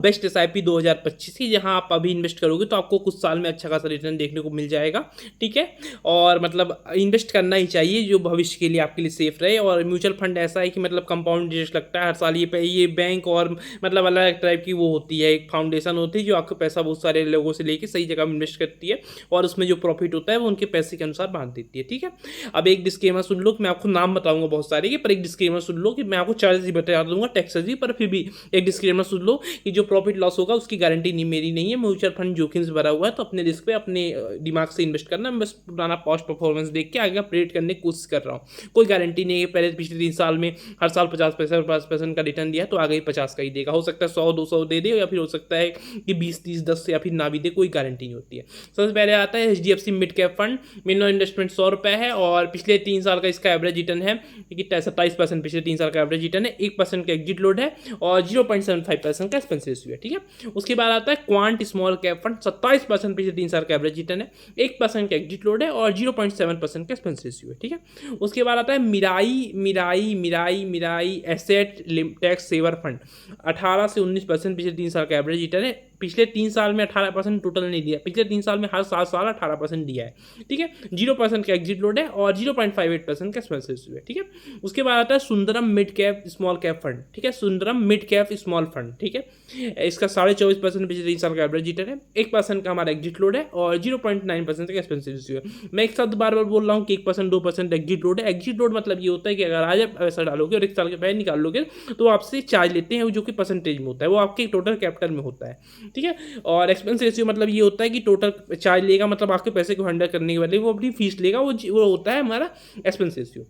Best SIP 2025 की, जहां आप अभी इन्वेस्ट करोगे तो आपको कुछ साल में अच्छा खासा रिटर्न देखने को मिल जाएगा। ठीक है, और मतलब इन्वेस्ट करना ही चाहिए जो भविष्य के लिए आपके लिए सेफ रहे। और म्यूचुअल फंड ऐसा है कि मतलब कंपाउंड इंटरेस्ट लगता है हर साल। ये बैंक और मतलब अलग टाइप की वो होती है, एक फाउंडेशन होती है जो आपका पैसा बहुत सारे लोगों से लेके सही जगह में इन्वेस्ट करती है, और उसमें जो प्रॉफिट होता है वो उनके पैसे के अनुसार बांट देती है। ठीक है, अब एक डिस्क्लेमर सुन लो कि मैं आपको नाम बताऊंगा बहुत सारे के, पर एक डिस्क्लेमर सुन लो कि मैं आपको चार्जेस ही बता दूंगा, टैक्सेस भी, पर फिर भी एक डिस्क्लेमर सुन लो कि जो प्रॉफिट लॉस होगा उसकी गारंटी नहीं मेरी नहीं है। म्यूचुअल फंड जोखिम से भरा हुआ है, तो अपने रिस्क पे अपने दिमाग से इन्वेस्ट करना। मैं बस पुराना पास्ट परफॉर्मेंस देख के आगे प्रेडिक्ट करने की कोशिश कर रहा हूँ। कोई गारंटी नहीं है पहले पिछले 3 साल में हर साल 50% का रिटर्न दिया तो आगे ही 50 का ही देगा। हो सकता है 100-200 दे दे, या फिर हो सकता है कि 20-30-10 या फिर ना भी दे, कोई गारंटी नहीं होती है। सबसे पहले आता है HDFC mid cap fund. Minimum investment 100 रुपये है, और पिछले 3 साल का इसका एवरेज रिटर्न है कि 27%। पिछले 3 साल का एवरेज रिटर्न है, 1% का एग्जिट लोड है, और 0.75% का एक्सपेंस रेशियो है। ठीक है, उसके बाद आता है क्वांट स्मॉल कैप फंड। 27% पिछले 3 साल का एवरेज रिटर्न है, 1% का एग्जिट लोड है, और 0.7% का एक्सपेंस रेशियो है। ठीक है, उसके बाद आता है Mirae Mirae Mirae Mirae asset tax saver fund. 18 से 19% पिछले 3 साल का एवरेज रिटर्न है। पिछले 3 साल में 18% टोटल नहीं दिया, पिछले 3 साल में हर 7 साल 18% दिया है। ठीक है, 0% का एग्जिट लोड है, और 0.58% का एक्सपेंस रेशियो है। ठीक है, उसके बाद आता है Sundaram mid cap small cap fund. ठीक है, Sundaram mid cap small fund. ठीक है, इसका 24.5% पिछले 3 साल का एवरेज रिटर्न है, 1% का हमारा एग्जिट लोड है, और 0.9% का एक्सपेंस रेशियो है। मैं एक साथ बार बार बोल रहा हूँ कि 1% 2% एग्जिट लोड है। एग्जिट लोड मतलब ये होता है कि अगर आज आप पैसा डालोगे और 1 साल के पहले निकाल लोगे तो आपसे चार्ज लेते हैं, जो कि परसेंटेज में होता है, वो आपके टोटल कैपिटल में होता है। ठीक है, और एक्सपेंस रेशियो मतलब ये होता है कि टोटल चार्ज लेगा, मतलब आपके पैसे को हैंडल करने के बाद वो अपनी फीस लेगा, वो होता है हमारा एक्सपेंस रेशियो।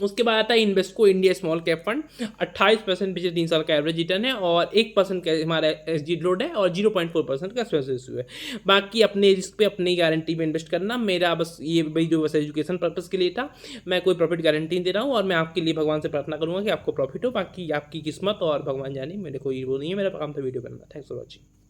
उसके बाद आता है Invesco India small cap fund. 28% पिछले 3 साल का एवरेज रिटर्न है, और 1% का हमारा एग्जिट लोड है, और 0.4% का एक्सपेंस रेशियो है। बाकी अपने रिस्क पे अपनी गारंटी में इन्वेस्ट करना। मेरा बस ये भाई जो बस एजुकेशन पर्पस के लिए था, मैं कोई प्रॉफिट गारंटी नहीं दे रहा हूँ, और मैं आपके लिए भगवान से प्रार्थना करूँगा कि आपको प्रॉफिट हो। बाकी आपकी किस्मत और भगवान जाने, मेरे कोई वो नहीं है, मेरा काम था video banana. Thanks for watching.